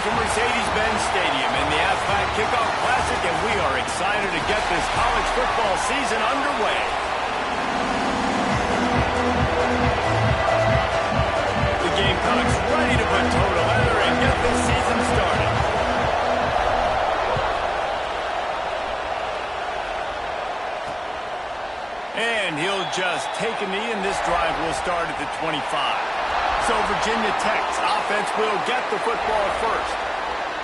from Mercedes-Benz Stadium in the Aflac Kickoff Classic, and we are excited to get this college football season underway. The Gamecocks ready to put toe to leather and get this season started. And he'll just take a knee, and this drive will start at the 25. So Virginia Tech's offense will get the football first.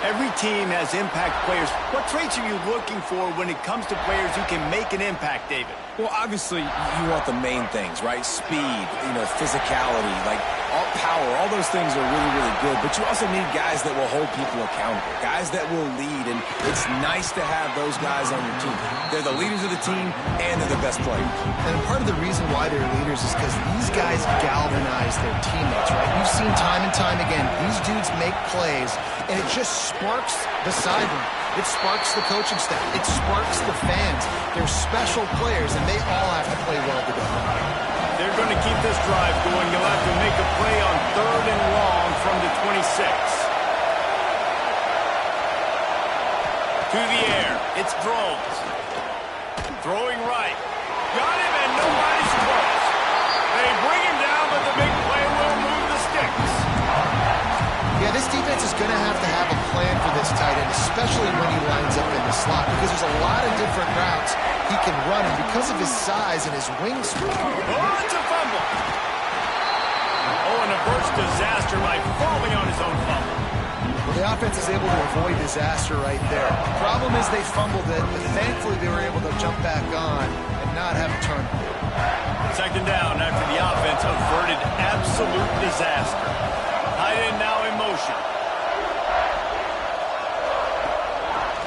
Every team has impact players. What traits are you looking for when it comes to players who can make an impact, David? Well, obviously, you want the main things, right? Speed, physicality, all power. All those things are really, really good. But you also need guys that will hold people accountable, guys that will lead. And it's nice to have those guys on your team. They're the leaders of the team, and they're the best players. And part of the reason why they're leaders is because these guys galvanize their teammates, right? You've seen time and time again, these dudes make plays, and it just sparks the sideline. It sparks the coaching staff. It sparks the fans. They're special players, and they all have to play well together. They're going to keep this drive going. You'll have to make a play on 3rd and long from the 26. To the air. It's Drones. Throwing right. Got him, and nobody's close. They bring him down, but the big play will move the sticks. Yeah, this defense is going to have a plan for this tight end, especially when he lines up in the slot, because there's a lot of different routes he can run, and because of his size and his wingspan. Oh, it's a fumble. Oh, and a burst disaster by falling on his own fumble. Well, the offense is able to avoid disaster right there. The problem is they fumbled it, but thankfully they were able to jump back on and not have a turnover. 2nd down after the offense averted absolute disaster. Tight end now in motion.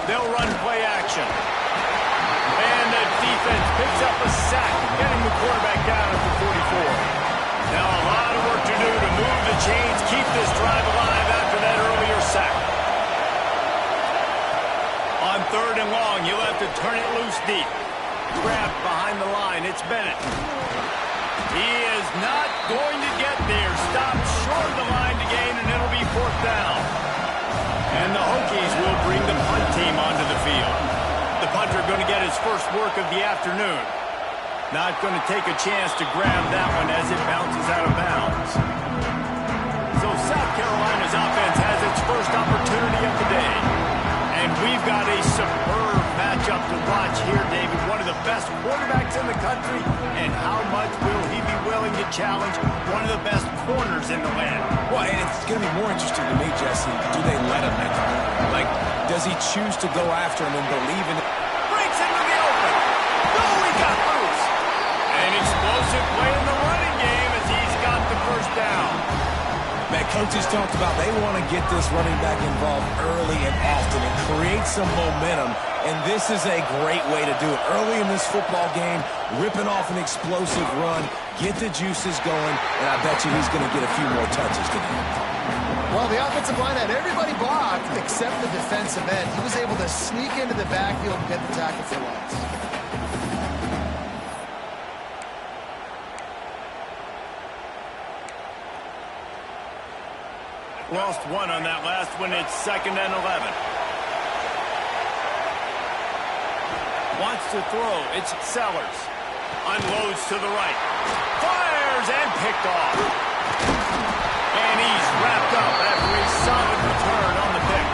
They'll run play action. And the defense picks up a sack, getting the quarterback down at the 44. Now a lot of work to do to move the chains, keep this drive alive after that earlier sack. On 3rd and long, you'll have to turn it loose deep. Grabbed behind the line, it's Bennett. He is not going to get there. Stopped short of the line to gain, and it'll be 4th down. And the Hokies will bring the punt team onto the field. The punter going to get his first work of the afternoon. Not going to take a chance to grab that one as it bounces out of bounds. So South Carolina's offense has its first opportunity of the day. And we've got a superb matchup to watch here, David. One of the best quarterbacks in the country. And how much will he be willing to challenge one of the best corners in the land? Well, and it's going to be more interesting to me, Jesse. Do they let him make the move? Does he choose to go after him and believe in it? Breaks into the open. No, he got loose. An explosive play in the running game as he's got the first down. Man, coaches talked about they want to get this running back involved early and often and create some momentum, and this is a great way to do it. Early in this football game, ripping off an explosive run, get the juices going, and I bet you he's going to get a few more touches today. Well, the offensive line had everybody blocked except the defensive end. He was able to sneak into the backfield and get the tackle for loss. Lost one on that last one. It's 2nd and 11. Wants to throw. It's Sellers. Unloads to the right. Fires and picked off. And he's wrapped up after a solid return on the pick.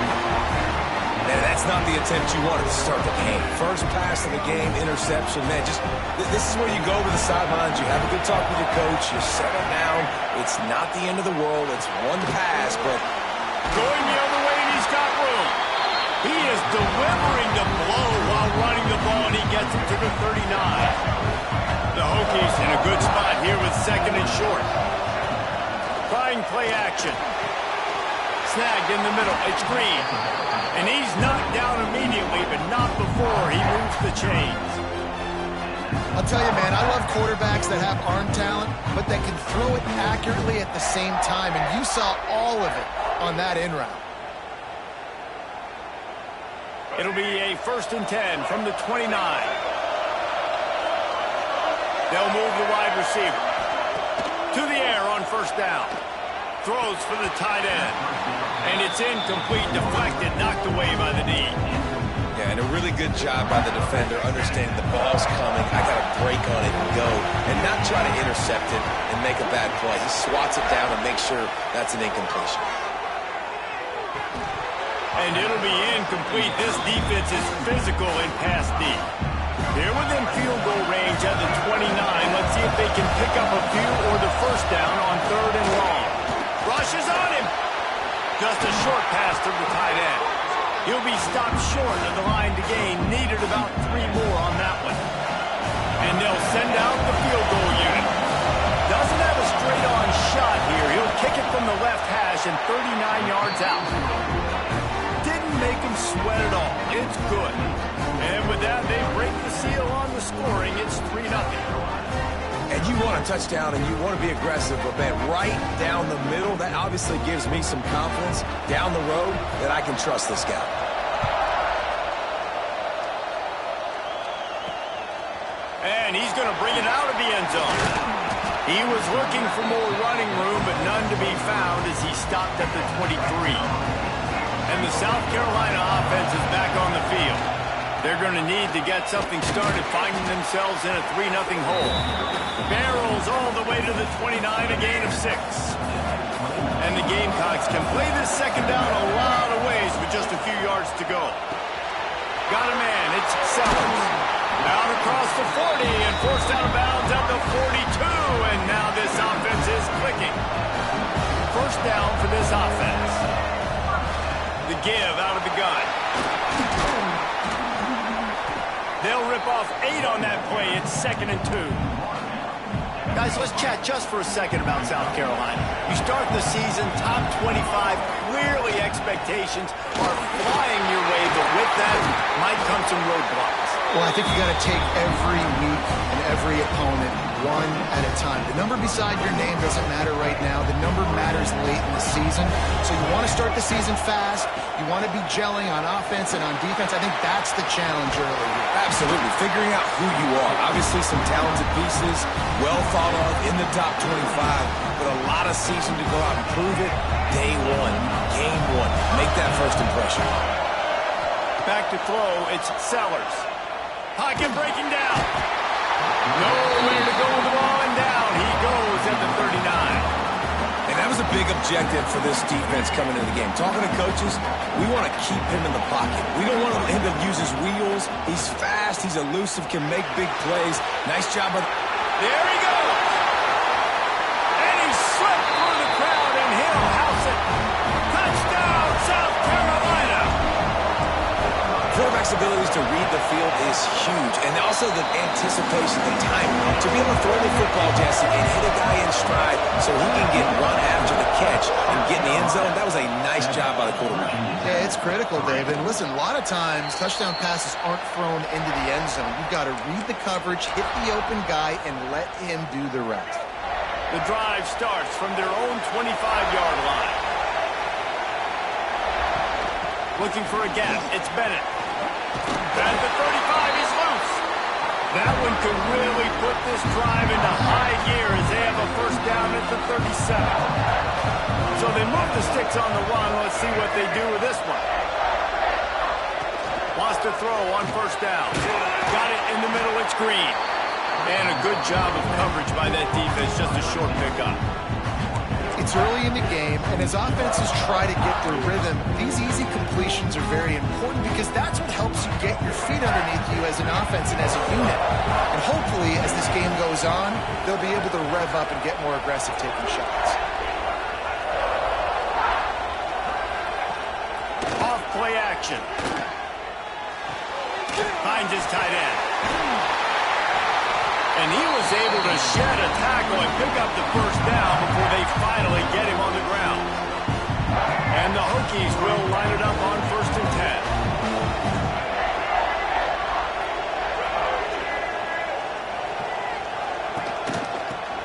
Man, that's not the attempt you wanted to start the game. First pass of the game, interception. Man, this is where you go to the sidelines. You have a good talk with your coach. You settle down. It's not the end of the world. It's one pass, but going the other way, and he's got room. He is delivering the blow while running the ball, and he gets it to the 39. The Hokies in a good spot here with 2nd and short. Trying play action. Snagged in the middle. It's Green. And he's knocked down immediately, but not before he moves the chains. I'll tell you, man, I love quarterbacks that have arm talent, but that can throw it accurately at the same time, and you saw all of it on that in route. It'll be a 1st and 10 from the 29. They'll move the wide receiver. To the air on 1st down. Throws for the tight end. And it's incomplete, deflected, knocked away by the D. Yeah, and a really good job by the defender understanding the ball's coming. I got to break on it and go, and not try to intercept it and make a bad play. He swats it down and makes sure that's an incompletion. And it'll be incomplete. This defense is physical in pass D. They're within field goal range at the 29. Let's see if they can pick up a few or the first down on 3rd and long. Rush is on him. Just a short pass to the tight end. He'll be stopped short of the line to gain. Needed about 3 more on that one. And they'll send out the field goal unit. Doesn't have a straight-on shot here. He'll kick it from the left hash and 39 yards out. Didn't make him sweat at all. It's good. And with that, they break the seal on the scoring. It's 3-0. And you want a touchdown and you want to be aggressive, but man, right down the middle, that obviously gives me some confidence down the road that I can trust this guy. And he's going to bring it out of the end zone. He was looking for more running room, but none to be found as he stopped at the 23. And the South Carolina offense is back on the field. They're going to need to get something started, finding themselves in a 3-0 hole. Barrels all the way to the 29, a gain of 6. And the Gamecocks can play this second down a lot of ways with just a few yards to go. Got a man, it's Sellers. Out across the 40 and forced out of bounds at the 42. And now this offense is clicking. First down for this offense. The give out of the gun. They'll rip off 8 on that play. It's 2nd and 2. Guys, let's chat just for a second about South Carolina. You start the season top 25. Clearly expectations are flying your way, but with that might come some roadblocks. Well, I think you got to take every week and every opponent one at a time. The number beside your name doesn't matter right now. The number matters late in the season. So you want to start the season fast. You want to be gelling on offense and on defense. I think that's the challenge early here. Absolutely. Figuring out who you are. Obviously some talented pieces, well thought of in the top 25, but a lot of season to go out and prove it. Day 1, game 1. Make that first impression. Back to throw, it's Sellers. Pocket breaking down. Nowhere to go with the ball, and down he goes at the 39. And that was a big objective for this defense coming into the game. Talking to coaches, we want to keep him in the pocket. We don't want him to use his wheels. He's fast, he's elusive, can make big plays. Nice job of... There he goes. And he slipped through the crowd, and he'll house it. Touchdown, South Carolina. Quarterback's abilities to read the field is huge, and also the anticipation, the timing. To be able to throw the football, Jesse, and hit a guy in stride so he can get run after the catch and get in the end zone, that was a nice job by the quarterback. Yeah, it's critical, David. And listen, a lot of times touchdown passes aren't thrown into the end zone. You've got to read the coverage, hit the open guy, and let him do the rest. The drive starts from their own 25-yard line. Looking for a gap. It's Bennett. At the 35, he's loose. That one could really put this drive into high gear as they have a first down at the 37. So they move the sticks on the run. Let's see what they do with this one. Wants to throw on first down. Got it in the middle. It's Green. And a good job of coverage by that defense. Just a short pickup. It's early in the game, and as offenses try to get their rhythm, these easy completions are very important because that's what helps you get your feet underneath you as an offense and as a unit. And hopefully, as this game goes on, they'll be able to rev up and get more aggressive taking shots. Off play action. Finds his tight end. And he was able to shed a tackle and pick up the first down before they finally get him on the ground. And the Hokies will line it up on 1st and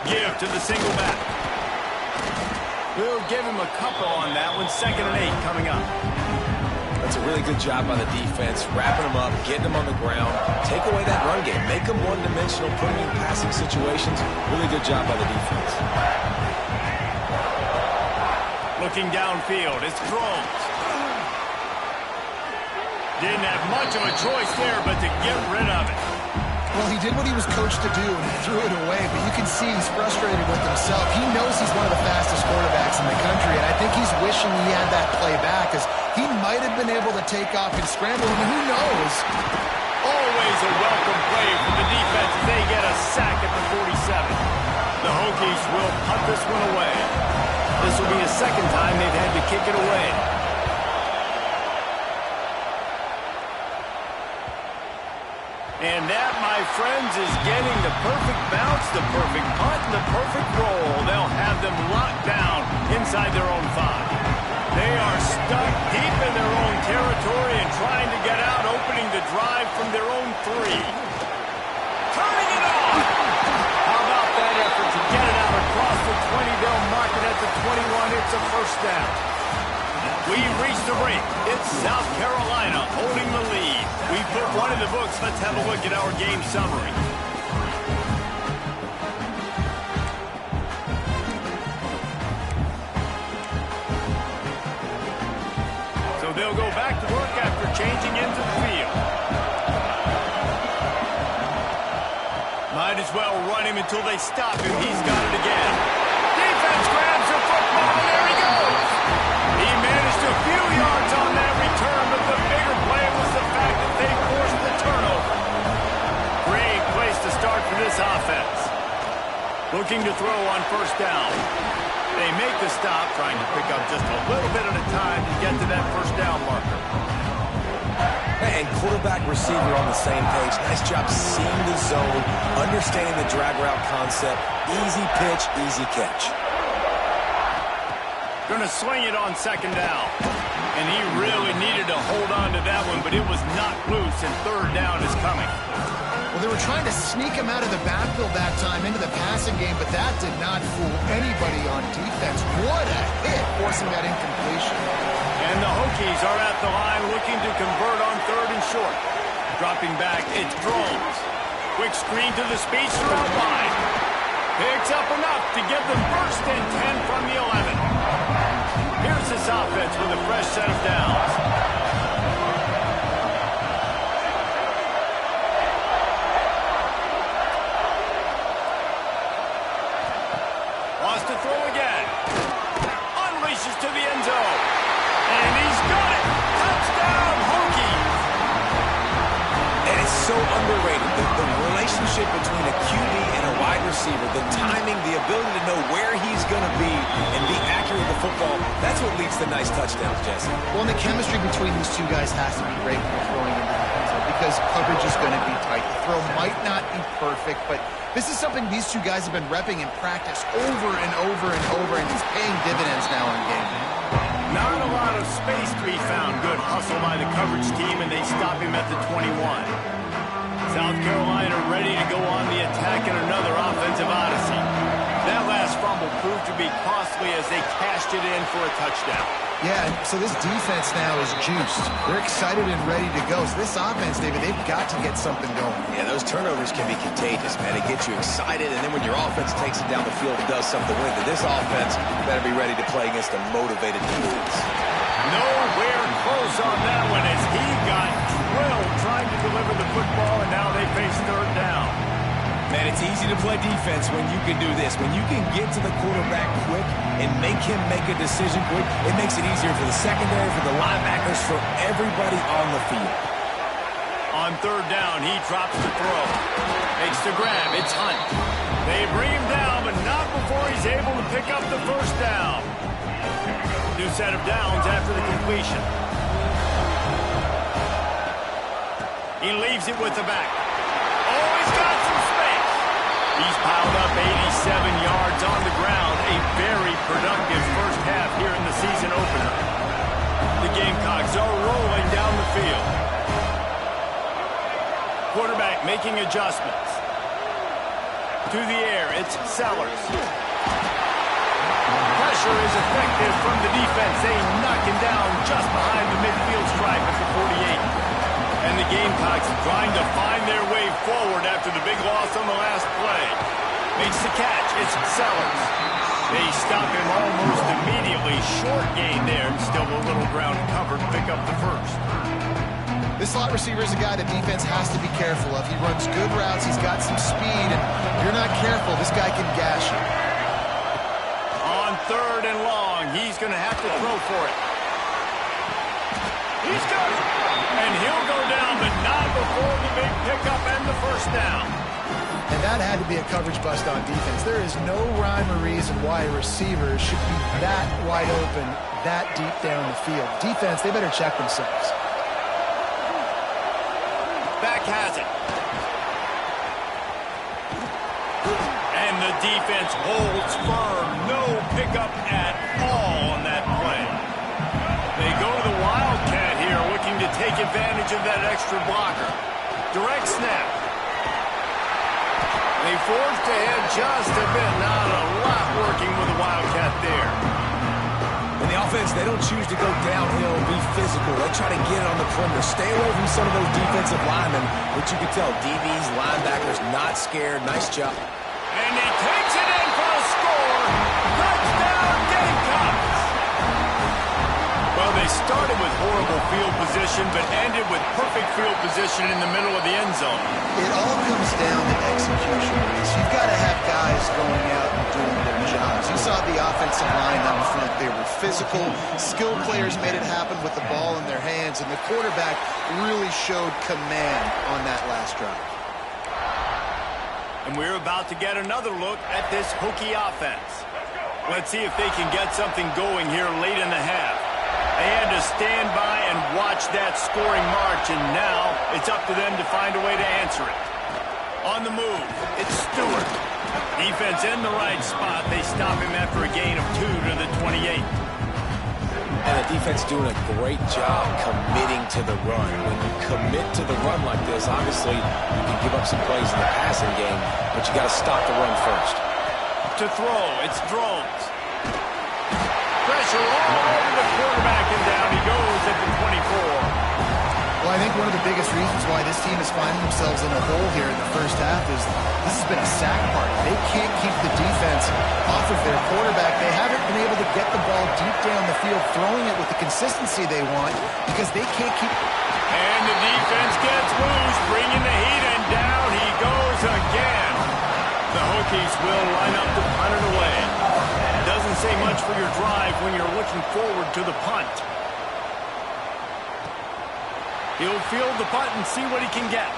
10. Give to the single back. We'll give him a couple on that one. 2nd and 8 coming up. That's a really good job by the defense, wrapping them up, getting them on the ground, take away that run game, make them one-dimensional, put them in passing situations. Really good job by the defense. Looking downfield, it's Thrones. Didn't have much of a choice there, but to get rid of it. Well, he did what he was coached to do, and he threw it away, but you can see he's frustrated with himself. He knows he's one of the fastest quarterbacks in the country, and I think he's wishing he had that play back, because he might have been able to take off and scramble, and who knows? Always a welcome play from the defense as they get a sack at the 47. The Hokies will punt this one away. This will be the second time they've had to kick it away. And that, my friends, is getting the perfect bounce, the perfect punt, and the perfect roll. They'll have them locked down inside their own 5. They are stuck deep in their own territory and trying to get out, opening the drive from their own 3. Turning it on! How about that effort to get it out across the 20? They'll mark it at the 21. It's a first down. We've reached the break. It's South Carolina holding the lead. We put one in the books. Let's have a look at our game summary. So they'll go back to work after changing into the field. Might as well run him until they stop him. He's got it again. Defense grabs the football, and there he goes. He managed a few yards on that return, but the bigger play was the fact that they forced the turnover. Great place to start for this offense. Looking to throw on first down. They make the stop, trying to pick up just a little bit at a time to get to that first down marker. And quarterback receiver on the same page. Nice job seeing the zone, understanding the drag route concept. Easy pitch, easy catch. Going to swing it on second down. And he really needed to hold on to that one, but it was knocked loose, and third down is coming. Well, they were trying to sneak him out of the backfield that time into the passing game, but that did not fool anybody on defense. What a hit, forcing that incompletion. And the Hokies are at the line looking to convert on third and short. Dropping back, it's Thrones. Quick screen to the speedster out wide. Picks up enough to give them first and 10 from the 11. Here's this offense with a fresh set of downs. Wants to throw again. Unleashes to the end zone. And he's got it. Touchdown, Hokies. And it's so underrated. The relationship between a QB and a wide receiver, the timing, the ability to know where he's going to be and be accurate with the football, that's what leads to nice touchdowns, Jesse. Well, and the chemistry between these two guys has to be great when you're throwing into the end zone because coverage is going to be tight. The throw might not be perfect, but this is something these two guys have been repping in practice over and over and over, and it's paying dividends now in game. Not a lot of space to be found. Good hustle by the coverage team, and they stop him at the 21. South Carolina ready to go on the attack in another offensive odyssey. That last fumble proved to be costly as they cashed it in for a touchdown. Yeah, so this defense now is juiced. They're excited and ready to go. So this offense, David, they've got to get something going. Yeah, those turnovers can be contagious, man. It gets you excited, and then when your offense takes it down the field and does something with it, this offense better be ready to play against a motivated defense. Nowhere close on that one as he got drilled trying to deliver the football, and now they face third down. Man, it's easy to play defense when you can do this. When you can get to the quarterback quick and make him make a decision quick, it makes it easier for the secondary, for the linebackers, for everybody on the field. On third down, he drops the throw. Makes the grab. It's Hunt. They bring him down, but not before he's able to pick up the first down. New set of downs after the completion. He leaves it with the back. Oh, he's got some space. He's piled up 87 yards on the ground. A very productive first half here in the season opener. The Gamecocks are rolling down the field. Quarterback making adjustments. To the air, it's Sellers. Pressure is effective from the defense. They knock him down just behind the midfield stripe at the 48. And the Gamecocks trying to find their way forward after the big loss on the last play. Makes the catch. It's Sellers. They stop him almost immediately. Short gain there, and still a little ground covered. Pick up the first. This slot receiver is a guy the defense has to be careful of. He runs good routes. He's got some speed, and if you're not careful, this guy can gash you. On 3rd and long, he's going to have to throw for it. He's got it. And he'll go down, but not before the big pickup and the first down. And that had to be a coverage bust on defense. There is no rhyme or reason why a receiver should be that wide open, that deep down the field. Defense, they better check themselves. Back has it. And the defense holds firm. No pickup at all on that play. They go to the Wildcat here, looking to take advantage of that extra blocker. Direct snap. They forced ahead just a bit. Not a lot working with the Wildcat there. In the offense, they don't choose to go downhill and be physical. They try to get it on the perimeter. Stay away from some of those defensive linemen, which you can tell, DBs, linebackers, not scared. Nice job. And he takes it in for a score. Touchdown, Gamecocks. Well, they started with horrible field position, but ended with perfect field position in the middle of the end zone. It all comes down to execution, Reese. You've got to have guys going out and doing their jobs. You saw the offensive line down front. They were physical. Skilled players made it happen with the ball in their hands, and the quarterback really showed command on that last drive. And we're about to get another look at this Hokie offense. Let's see if they can get something going here late in the half. They had to stand by and watch that scoring march, and now it's up to them to find a way to answer it. On the move, it's Stewart. Defense in the right spot. They stop him after a gain of 2 to the 28. And the defense doing a great job committing to the run. When you commit to the run like this, obviously you can give up some plays in the passing game, but you got to stop the run first. To throw, it's Drones. Pressure all over the quarterback, and down he goes at the 24. Well, I think one of the biggest reasons why this team is finding themselves in a hole here in the first half is this has been a sack party. They can't keep the defense off of their quarterback. They haven't been able to get the ball deep down the field, throwing it with the consistency they want because they can't keep... And the defense gets loose, bringing the heat, and down he goes again. The Hokies will line up to punt it away. Doesn't say much for your drive when you're looking forward to the punt. He'll field the punt and see what he can get.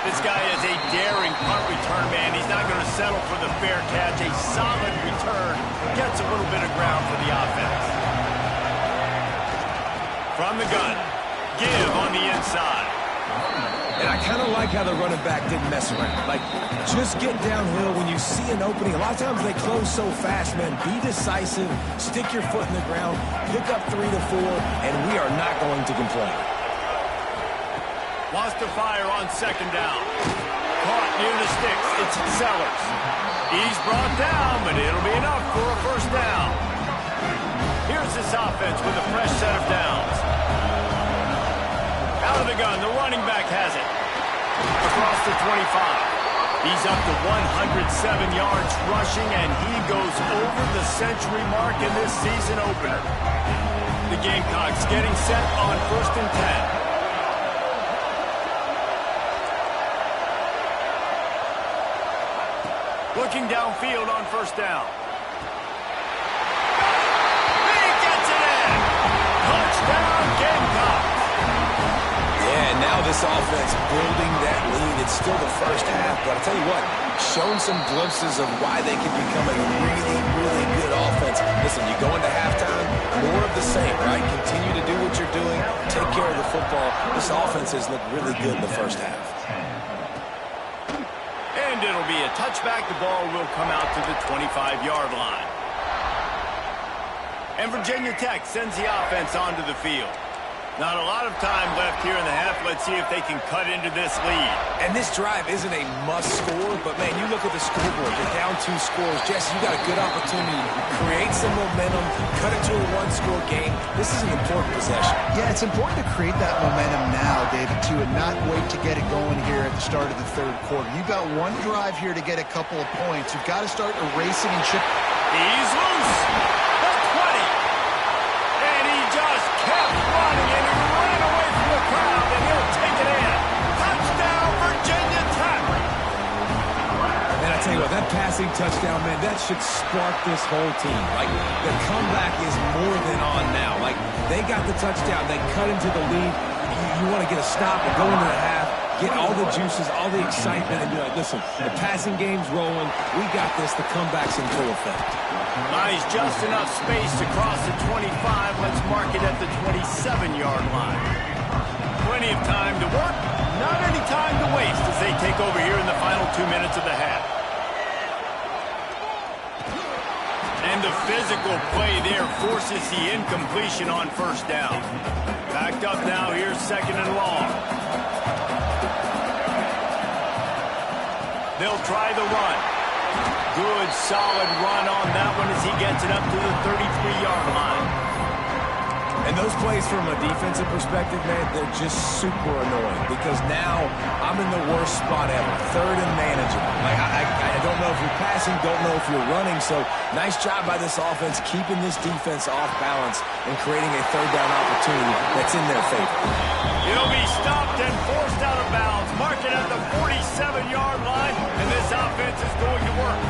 This guy is a daring punt return man. He's not going to settle for the fair catch. A solid return. Gets a little bit of ground for the offense. From the gun. Give on the inside. And I kind of like how the running back didn't mess around. Like, just get downhill when you see an opening. A lot of times they close so fast, man. Be decisive. Stick your foot in the ground. Pick up 3 to 4, and we are not going to complain. Wants to fire on second down. Caught near the sticks. It's Sellers. He's brought down, but it'll be enough for a first down. Here's this offense with a fresh set of downs. Out of the gun, the running back has it. Across the 25. He's up to 107 yards rushing, and he goes over the century mark in this season opener. The Gamecocks getting set on 1st and 10. Looking downfield on first down. He gets it in! Touchdown, Gamecocks! Yeah, now this offense building that lead. It's still the first half, but I'll tell you what, shown some glimpses of why they can become a really, really good offense. Listen, you go into halftime, more of the same, right? Continue to do what you're doing, take care of the football. This offense has looked really good in the first half. And it'll be a touchback. The ball will come out to the 25-yard line. And Virginia Tech sends the offense onto the field. Not a lot of time left here in the half. Let's see if they can cut into this lead. And this drive isn't a must score, but, man, you look at the scoreboard. You're down 2 scores. Jesse, you got a good opportunity to create some momentum, cut it to a 1-score game. This is an important possession. Yeah, it's important to create that momentum now, David, too, and not wait to get it going here at the start of the third quarter. You've got one drive here to get a couple of points. You've got to start erasing and chip. He's loose. The 20. And he just kept running, and he ran away from the crowd, and he'll take it in. Touchdown, Virginia Tech. And I tell you what, that passing touchdown, man, that should spark this whole team. Like, the comeback is more than on now. Like, they got the touchdown. They cut into the lead. You want to get a stop and go into the half, get all the juices, all the excitement, and be like, listen, the passing game's rolling. We got this. The comeback's in full effect. Nice, just enough space to cross the 25. Let's mark it at the 27-yard line. Plenty of time to work. Not any time to waste as they take over here in the final 2 minutes of the half. And the physical play there forces the incompletion on first down. Backed up now, here's 2nd and long. They'll try the run. Good, solid run on that one as he gets it up to the 33-yard line. And those plays from a defensive perspective, man, they're just super annoying because now I'm in the worst spot ever. 3rd and manageable. Like, I don't know if you're passing, don't know if you're running. So nice job by this offense keeping this defense off balance and creating a 3rd down opportunity that's in their favor. He'll be stopped and forced out of bounds. Mark it at the 47-yard line, and this offense is going to work.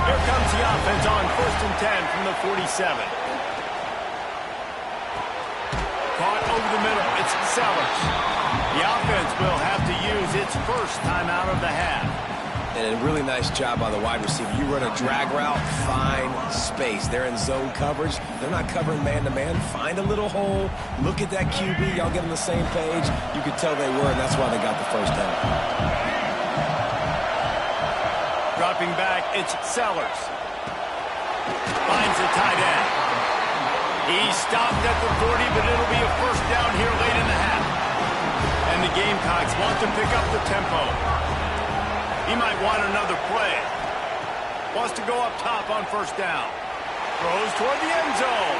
Here comes the offense on 1st and 10 from the 47. Caught over the middle. It's Sellers. The offense will have to use its first timeout of the half. And a really nice job by the wide receiver. You run a drag route, find space. They're in zone coverage. They're not covering man-to-man. Find a little hole. Look at that QB. Y'all get on the same page. You could tell they were, and that's why they got the first down. Dropping back, it's Sellers. Finds the tight end. He's stopped at the 40, but it'll be a first down here late in the half. And the Gamecocks want to pick up the tempo. He might want another play. Wants to go up top on first down. Throws toward the end zone.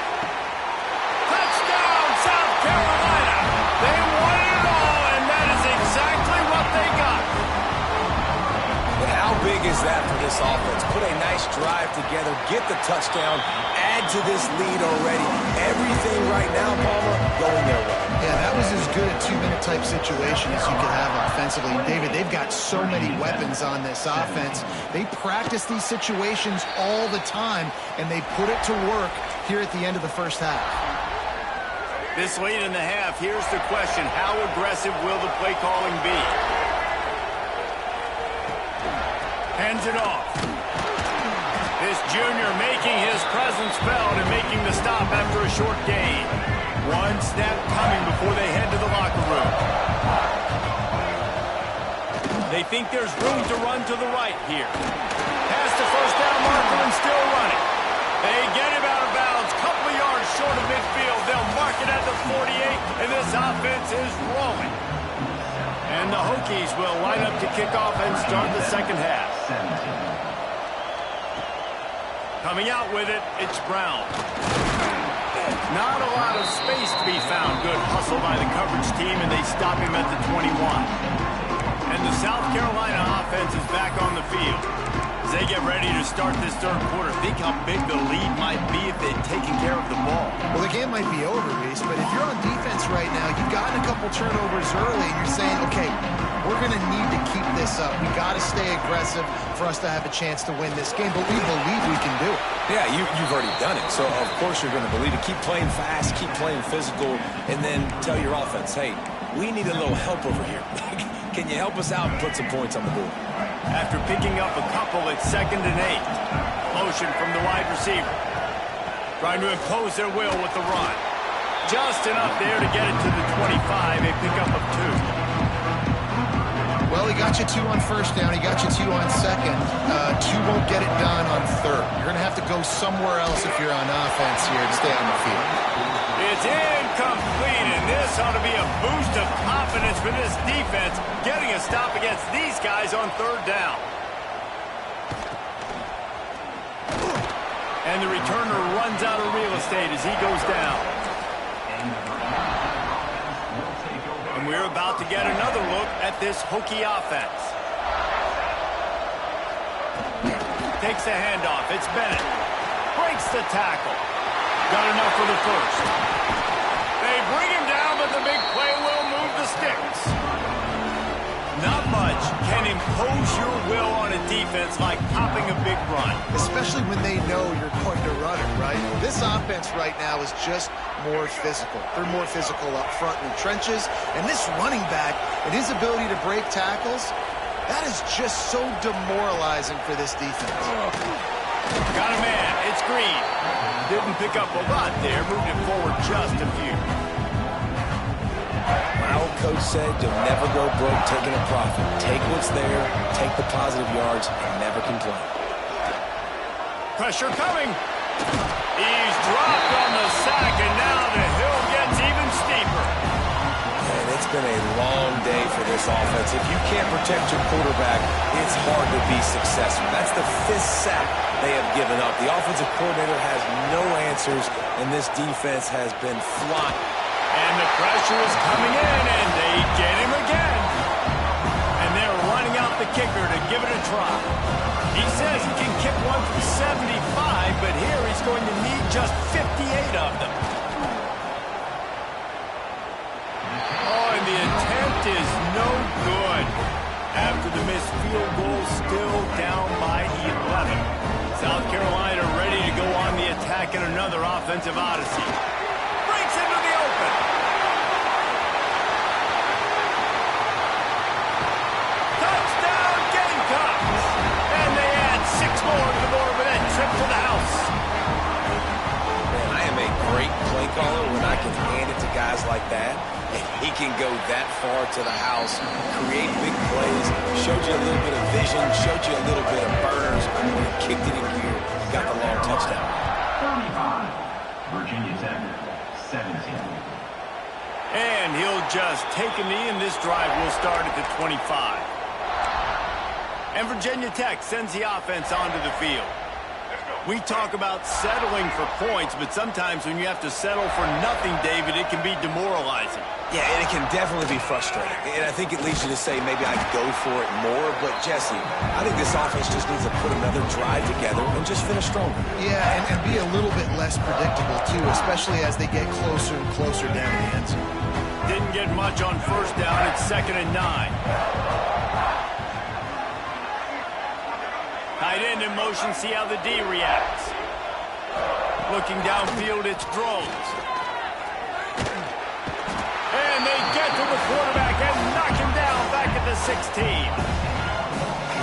Touchdown, South Carolina. They won it all, and that is exactly what they got. And how big is that for this offense? Put a nice drive together, get the touchdown, add to this lead already. Everything right now, Palmer, going their way. Yeah, that was as good a 2-minute type situation as you could have offensively. And David, they've got so many weapons on this offense. They practice these situations all the time, and they put it to work here at the end of the first half. This late in the half, here's the question. How aggressive will the play calling be? Hands it off. This junior making his presence felt and making the stop after a short gain. One snap coming before they head to the locker room. They think there's room to run to the right here. Past the first down marker and still running. They get him out of bounds. Couple of yards short of midfield. They'll mark it at the 48, and this offense is rolling. And the Hokies will line up to kick off and start the second half. Coming out with it, it's Brown. Not a lot of space to be found. Good hustle by the coverage team, and they stop him at the 21. And the South Carolina offense is back on the field. As they get ready to start this third quarter, think how big the lead might be if they'd taken care of the ball. Well, the game might be over, Reese, but if you're on defense right now, you've gotten a couple turnovers early, and you're saying, okay, we're going to need to keep this up. We got to stay aggressive for us to have a chance to win this game, but we believe we can do it. Yeah, you've already done it, so of course you're going to believe it. Keep playing fast, keep playing physical, and then tell your offense, hey, we need a little help over here. Can you help us out and put some points on the board? After picking up a couple, it's 2nd and 8. Motion from the wide receiver. Trying to impose their will with the run. Just enough there to get it to the 25, a pickup of 2. Well, he got you 2 on first down. He got you 2 on second. 2 won't get it done on third. You're going to have to go somewhere else if you're on offense here to stay on the field. It's incomplete, and this ought to be a boost of confidence for this defense, getting a stop against these guys on third down. And the returner runs out of real estate as he goes down. And we're about to get another look at this Hokie offense. takes the handoff. It's Bennett. Breaks the tackle. Got enough for the first. They bring him down, but the big play will move the sticks. Not much can impose your will on a defense like popping a big run. Especially when they know you're going to run it, right? This offense right now is just more physical. They're more physical up front in the trenches. And this running back and his ability to break tackles, that is just so demoralizing for this defense. Got a man. It's Green. Didn't pick up a lot there. Moved it forward just a few. My old coach said you'll never go broke taking a profit. Take what's there, take the positive yards, and never complain. Pressure coming. He's dropped on the sack, and now the hill gets even steeper. And it's been a long day for this offense. If you can't protect your quarterback, it's hard to be successful. That's the 5th sack they have given up. The offensive coordinator has no answers, and this defense has been flying. And the pressure is coming in, and they get him again. And they're running out the kicker to give it a try. He says he can kick one from 75, but here he's going to need just 58 of them. Oh, and the attempt is no good. After the missed field goal, still down by 11. South Carolina ready to go on the attack in another offensive odyssey. Breaks into the open. Touchdown Gamecocks! And they add 6 more to the board with that trip to the house. Man, I am a great play caller when I can hand it to guys like that. And he can go that far to the house, create big plays, showed you a little bit of vision, showed you a little bit of burners, and kicked it in gear, got the long touchdown. 35, Virginia Tech, 17. And he'll just take a knee, and this drive will start at the 25. And Virginia Tech sends the offense onto the field. We talk about settling for points, but sometimes when you have to settle for nothing, David, it can be demoralizing. Yeah, and it can definitely be frustrating. And I think it leads you to say maybe I go for it more. But, Jesse, I think this offense just needs to put another drive together and just finish stronger. Yeah, and be a little bit less predictable, too, especially as they get closer and closer down the end zone. Didn't get much on first down. It's 2nd and 9. Tight end in motion, see how the D reacts. Looking downfield, it's Drones. And they get to the quarterback and knock him down back at the 16.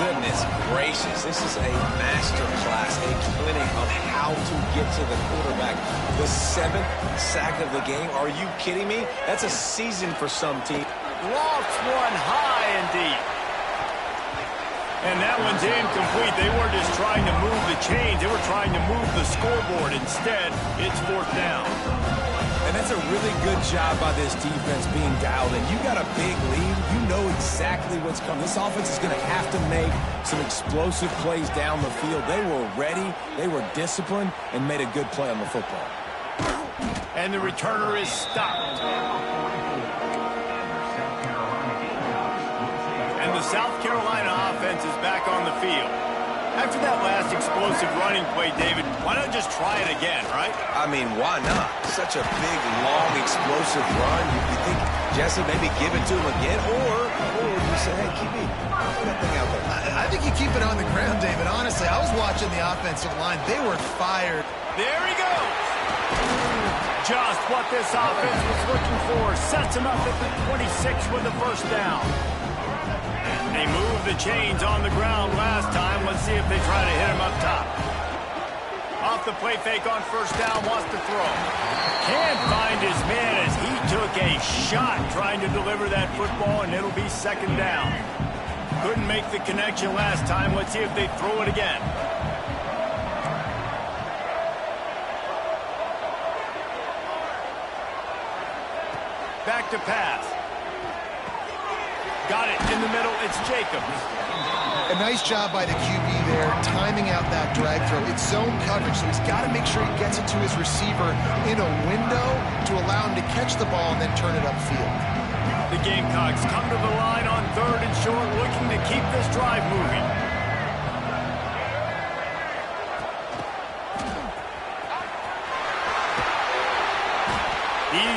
Goodness gracious, this is a master class, a clinic on how to get to the quarterback. The 7th sack of the game, are you kidding me? That's a season for some team. Lofts one high and deep. And that one's incomplete. They weren't just trying to move the chains. They were trying to move the scoreboard. Instead, it's 4th down. And that's a really good job by this defense being dialed in. You got a big lead. You know exactly what's coming. This offense is going to have to make some explosive plays down the field. They were ready. They were disciplined and made a good play on the football. And the returner is stopped. And the South Carolina offense is back on the field. After that last explosive running play, David, why not just try it again, right? I mean, why not? Such a big, long, explosive run. You think, Jesse, maybe give it to him again? Or you say, hey, keep that thing out there. I think you keep it on the ground, David. Honestly, I was watching the offensive line. They were fired. There he goes. Just what this offense was looking for. Sets him up at the 26 with the first down. They moved the chains on the ground last time. Let's see if they try to hit him up top. Off the play fake on first down, wants to throw. Can't find his man as he took a shot trying to deliver that football, and it'll be 2nd down. Couldn't make the connection last time. Let's see if they throw it again. Back to pass. Got it in the middle. It's Jacobs. A nice job by the QB there, timing out that drag throw. It's zone coverage, so he's got to make sure he gets it to his receiver in a window to allow him to catch the ball and then turn it upfield. The Gamecocks come to the line on 3rd and short, looking to keep this drive moving.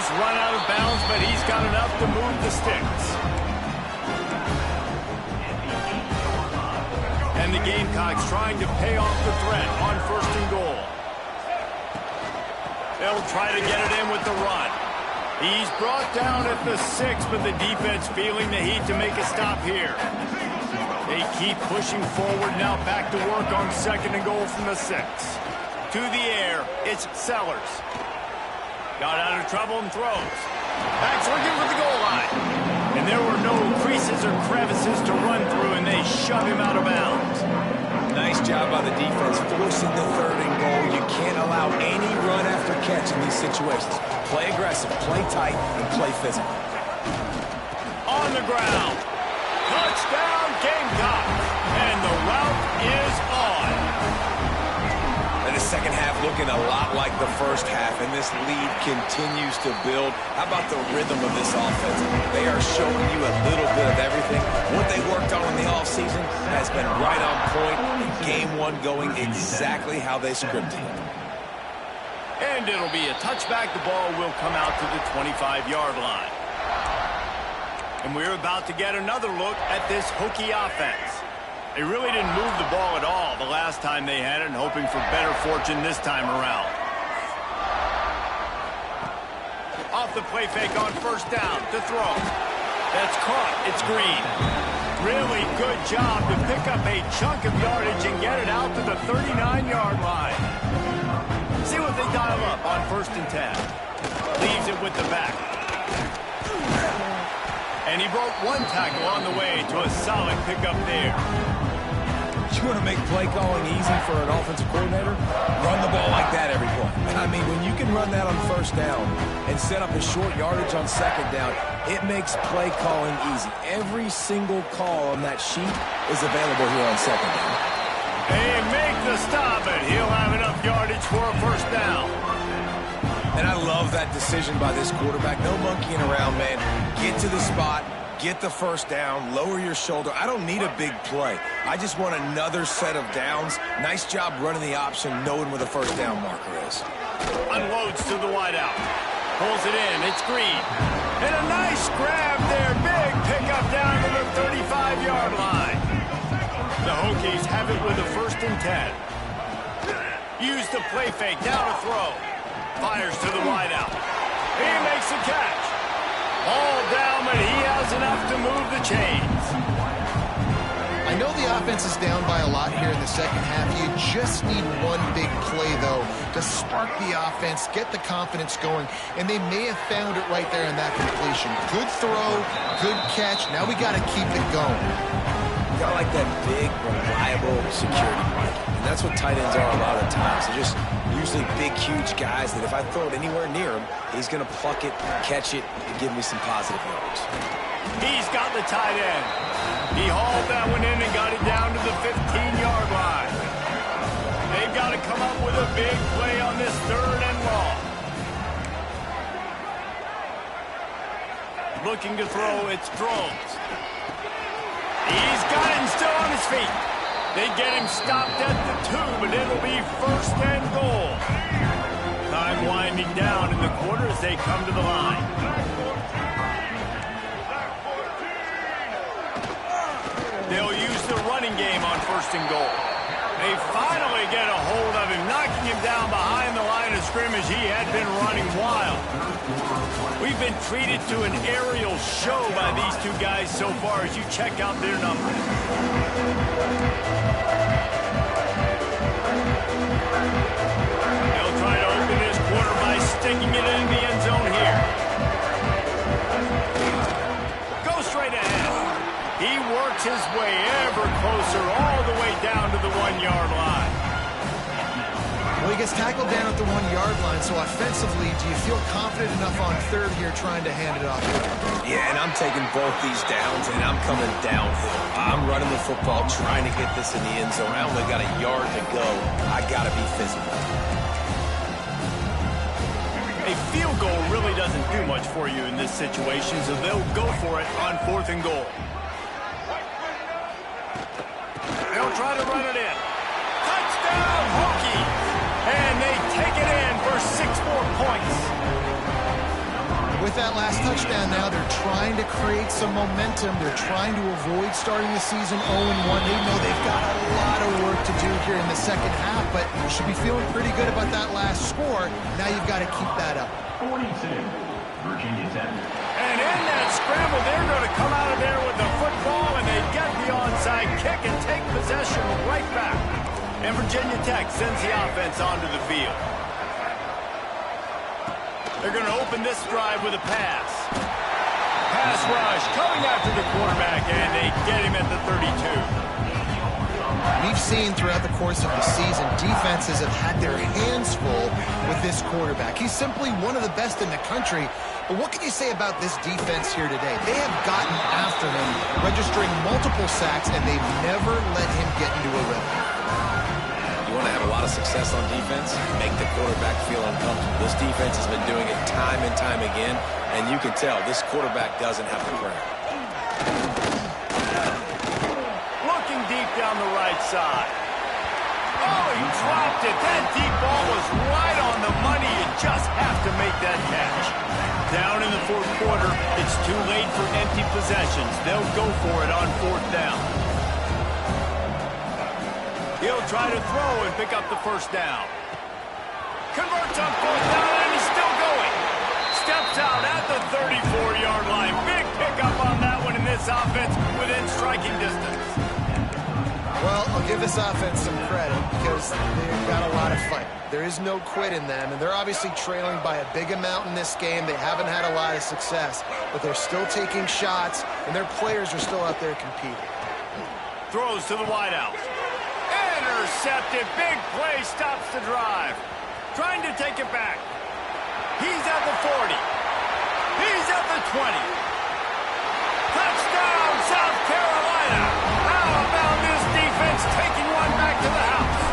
He's run out of bounds, but he's got enough to move the sticks. And the Gamecocks trying to pay off the threat on 1st and goal. They'll try to get it in with the run. He's brought down at the 6, but the defense feeling the heat to make a stop here. They keep pushing forward now, back to work on 2nd and goal from the 6. To the air, it's Sellers. Got out of trouble and throws. Backs looking for the goal line. And there were no creases or crevices to run through, and they shove him out of bounds. Nice job by the defense forcing the 3rd and goal. You can't allow any run after catch in these situations. Play aggressive, play tight, and play physical. On the ground. Touchdown, Gamecocks. And the route is on. And the second half looking a lot like the first half, and this lead continues to build. How about the rhythm of this offense? They are showing you a little bit of everything. What they worked on in the offseason has been right on point. Game 1 going exactly how they scripted it. And it'll be a touchback. The ball will come out to the 25-yard line. And we're about to get another look at this Hokie offense. They really didn't move the ball at all the last time they had it, and hoping for better fortune this time around. Off the play fake on 1st down to throw. That's caught. It's Green. Really good job to pick up a chunk of yardage and get it out to the 39-yard line. See what they dial up on 1st and 10. Leaves it with the back. And he broke 1 tackle on the way to a solid pickup there. You want to make play calling easy for an offensive coordinator? Run the ball like that every play. I mean, when you can run that on 1st down and set up a short yardage on 2nd down, it makes play calling easy. Every single call on that sheet is available here on 2nd down. They make the stop, and he'll have enough yardage for a 1st down. And I love that decision by this quarterback. No monkeying around, man. Get to the spot. Get the 1st down, lower your shoulder. I don't need a big play. I just want another set of downs. Nice job running the option, knowing where the 1st down marker is. Unloads to the wideout. Pulls it in. It's Green. And a nice grab there. Big pickup down to the 35-yard line. The Hokies have it with a 1st and 10. Use the play fake. Down to throw. Fires to the wideout. He makes a catch. All down, but he has enough to move the chains. I know the offense is down by a lot here in the 2nd half. You just need one big play, though, to spark the offense, get the confidence going, and they may have found it right there in that completion. Good throw, good catch. Now we got to keep it going. Got like that big, reliable security blanket. And that's what tight ends are a lot of times. They're just usually big, huge guys that if I throw it anywhere near him, he's going to pluck it, catch it, and give me some positive yards. He's got the tight end. He hauled that one in and got it down to the 15-yard line. They've got to come up with a big play on this 3rd and long. Looking to throw, it's Drones. He's got him still on his feet. They get him stopped at the 2, but it'll be 1st and goal. Time winding down in the quarter as they come to the line. They'll use the running game on 1st and goal. They finally get a hold of him, knocking him down behind the line of scrimmage. He had been running wild. We've been treated to an aerial show by these 2 guys so far as you check out their numbers. They'll try to open this quarter by sticking it in the end zone here. Go straight ahead. He works his way ever closer all the way down to the 1-yard line. Well, he gets tackled down at the 1-yard line, so offensively, do you feel confident enough on 3rd here trying to hand it off? Yeah, and I'm taking both these downs, and I'm coming downhill. I'm running the football, trying to get this in the end zone. I only got a yard to go. I got to be physical. A field goal really doesn't do much for you in this situation, so they'll go for it on 4th and goal. They'll try to run it in. Touchdown, Hokies! And they take it in for 6 more points. With that last touchdown now, they're trying to create some momentum. They're trying to avoid starting the season 0-1. They know they've got a lot of work to do here in the second half, but you should be feeling pretty good about that last score. Now you've got to keep that up. 42, Virginia Tech. And in that scramble, they're going to come out of there with the football, and they get the onside kick and take possession right back. And Virginia Tech sends the offense onto the field. They're going to open this drive with a pass. Pass rush coming after the quarterback, and they get him at the 32. We've seen throughout the course of the season, defenses have had their hands full with this quarterback. He's simply one of the best in the country. But what can you say about this defense here today? They have gotten after him, registering multiple sacks, and they've never let him get into a rhythm. You want to have a lot of success on defense, make the quarterback feel uncomfortable. This defense has been doing it time and time again, and you can tell this quarterback doesn't have the cramp. Looking deep down the right side. Oh, he dropped it. That deep ball was right on the money. You just have to make that catch. Down in the fourth quarter, it's too late for empty possessions. They'll go for it on fourth down. He'll try to throw and pick up the first down. Converts on fourth down, and he's still going. Steps out at the 34-yard line. Big pickup on that one in this offense within striking distance. Well, I'll give this offense some credit because they've got a lot of fight. There is no quit in them, and they're obviously trailing by a big amount in this game. They haven't had a lot of success, but they're still taking shots, and their players are still out there competing. Throws to the wideout. Intercepted. Big play stops the drive. Trying to take it back. He's at the 40. He's at the 20. Touchdown, South Carolina. How about this defense taking one back to the house?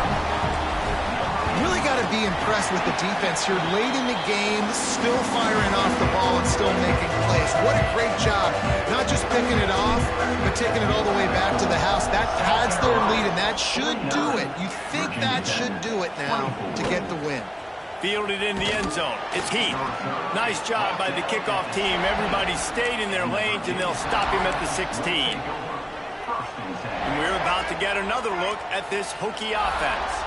Really got to be impressed with the defense here late in the game, still firing off the ball and still making plays. What a great job. Not just picking it off, but taking it all the way back to the house. That pads their lead, and that should do it. You think that should do it now to get the win. Fielded in the end zone. It's Heath. Nice job by the kickoff team. Everybody stayed in their lanes, and they'll stop him at the 16. And we're about to get another look at this Hokie offense.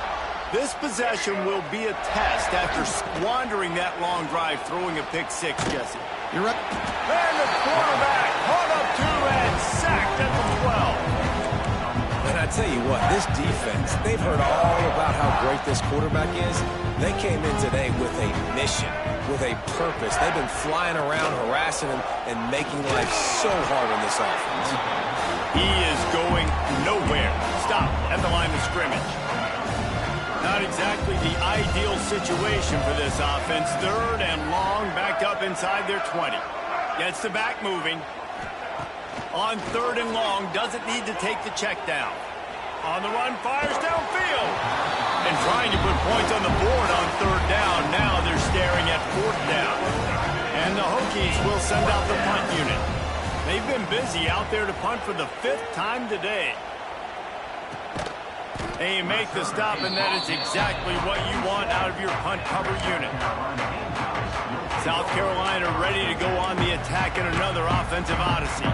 This possession will be a test after squandering that long drive, throwing a pick six, Jesse. You're up. And the quarterback caught up to and sacked at the 12. And I tell you what, this defense, they've heard all about how great this quarterback is. They came in today with a mission, with a purpose. They've been flying around, harassing him, and making life so hard on this offense. He is going nowhere. Stop at the line of scrimmage. Not exactly the ideal situation for this offense. Third and long, backed up inside their 20. Gets the back moving. On third and long, doesn't need to take the check down. On the run, fires downfield. And trying to put points on the board on third down. Now they're staring at fourth down. And the Hokies will send out the punt unit. They've been busy out there to punt for the 5th time today. And you make the stop, and that is exactly what you want out of your punt cover unit. South Carolina ready to go on the attack in another offensive odyssey.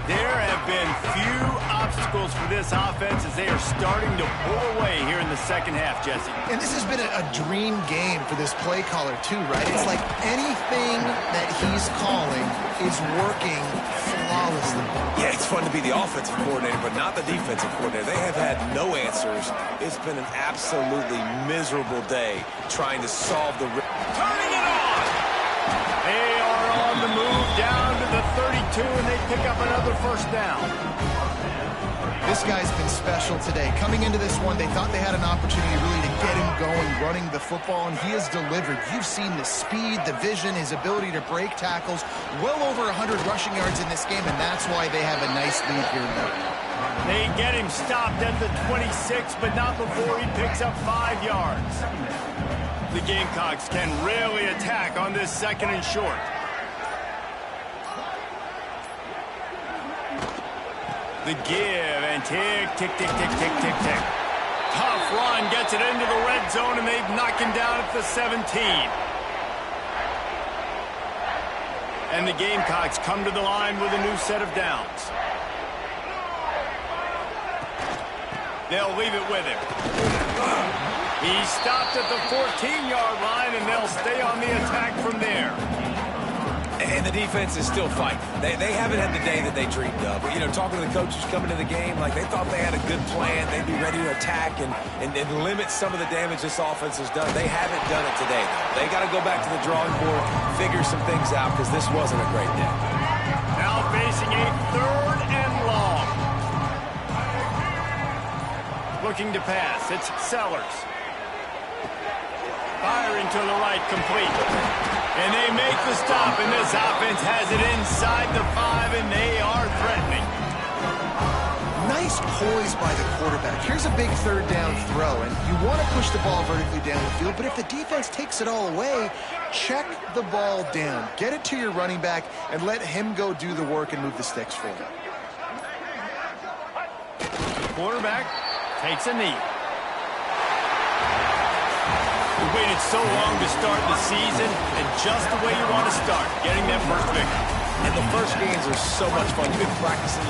There have been few obstacles for this offense as they are starting to pull away here in the second half, Jesse. And this has been a dream game for this play caller, too, right? It's like anything that he's calling is working flawlessly. Yeah, it's fun to be the offensive coordinator, but not the defensive coordinator. They have had no answers. It's been an absolutely miserable day trying to solve the... Turning it on! They are on the move down to the 32, and they pick up another first down. This guy's been special today. Coming into this one, they thought they had an opportunity really to get him going, running the football, and he has delivered. You've seen the speed, the vision, his ability to break tackles. Well over 100 rushing yards in this game, and that's why they have a nice lead here now. They get him stopped at the 26, but not before he picks up 5 yards. The Gamecocks can really attack on this second and short. The give and tick, tick, tick, tick, tick, tick, tick. Tough run gets it into the red zone, and they knock him down at the 17. And the Gamecocks come to the line with a new set of downs. They'll leave it with him. He's stopped at the 14-yard line, and they'll stay on the attack from there. And the defense is still fighting. They haven't had the day that they dreamed of. But, you know, talking to the coaches coming to the game, like they thought they had a good plan. They'd be ready to attack and limit some of the damage this offense has done. They haven't done it today, though. They got to go back to the drawing board, figure some things out, because this wasn't a great day. Now facing a 3rd and long. Looking to pass. It's Sellers. Firing to the right, complete. And they make the stop, and this offense has it inside the 5, and they are threatening. Nice poise by the quarterback. Here's a big 3rd down throw, and you want to push the ball vertically down the field, but if the defense takes it all away, check the ball down. Get it to your running back and let him go do the work and move the sticks for you. Quarterback takes a knee. We waited so long to start the season, and just the way you want to start, getting that first victory. And the first games are so much fun. You've been practicing